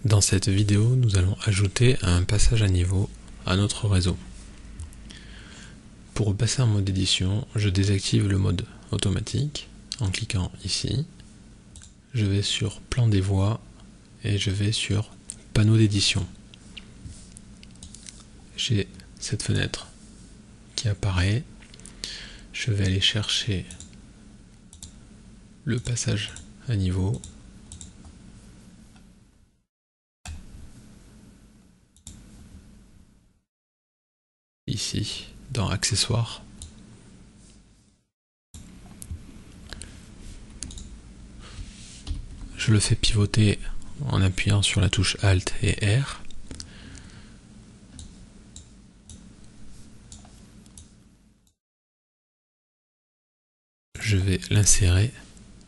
Dans cette vidéo, nous allons ajouter un passage à niveau à notre réseau. Pour passer en mode édition, je désactive le mode automatique en cliquant ici. Je vais sur plan des voies et je vais sur panneau d'édition. J'ai cette fenêtre qui apparaît. Je vais aller chercher le passage à niveau. Ici, dans accessoires. Je le fais pivoter en appuyant sur la touche Alt et R. Je vais l'insérer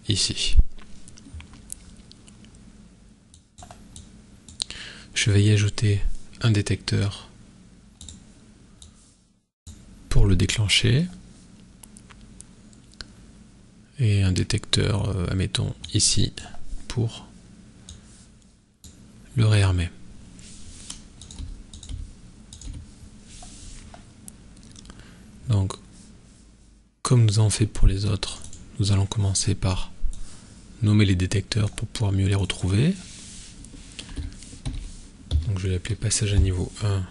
ici. Je vais y ajouter un détecteur pour le déclencher et un détecteur, admettons ici, pour le réarmer. Donc, comme nous avons fait pour les autres, nous allons commencer par nommer les détecteurs pour pouvoir mieux les retrouver. Donc je vais l'appeler passage à niveau 1,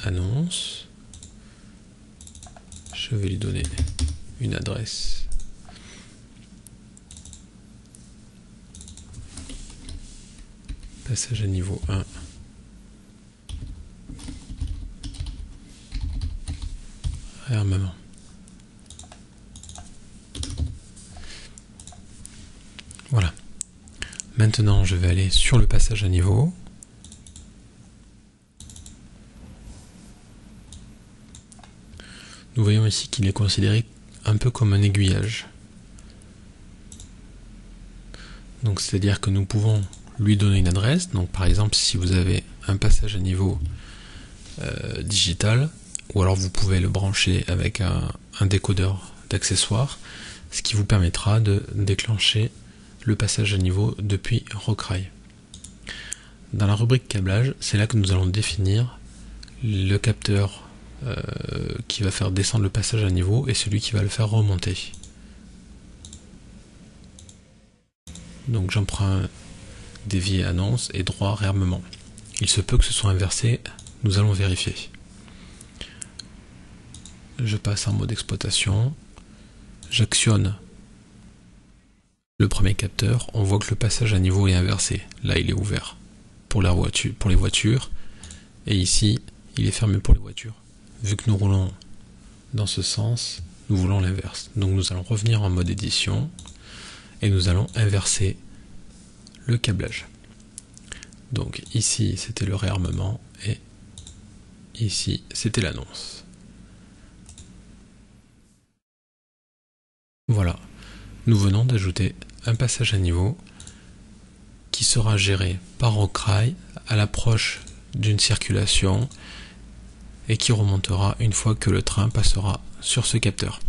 annonce. Je vais lui donner une adresse. Passage à niveau 1. Réarmement. Voilà. Maintenant, je vais aller sur le passage à niveau. Nous voyons ici qu'il est considéré un peu comme un aiguillage. Donc, c'est-à-dire que nous pouvons lui donner une adresse. Donc, par exemple, si vous avez un passage à niveau digital, ou alors vous pouvez le brancher avec un décodeur d'accessoires, ce qui vous permettra de déclencher le passage à niveau depuis Rockrail. Dans la rubrique câblage, c'est là que nous allons définir le capteur qui va faire descendre le passage à niveau et celui qui va le faire remonter. Donc j'en prends un dévié annonce et droit réarmement. Il se peut que ce soit inversé, nous allons vérifier. Je passe en mode exploitation, j'actionne le premier capteur, on voit que le passage à niveau est inversé. Là il est ouvert pour les voitures et ici il est fermé pour les voitures. Vu que nous roulons dans ce sens, nous voulons l'inverse. Donc nous allons revenir en mode édition et nous allons inverser le câblage. Donc ici c'était le réarmement et ici c'était l'annonce. Voilà, nous venons d'ajouter un passage à niveau qui sera géré par Rockrail à l'approche d'une circulation et qui remontera une fois que le train passera sur ce capteur.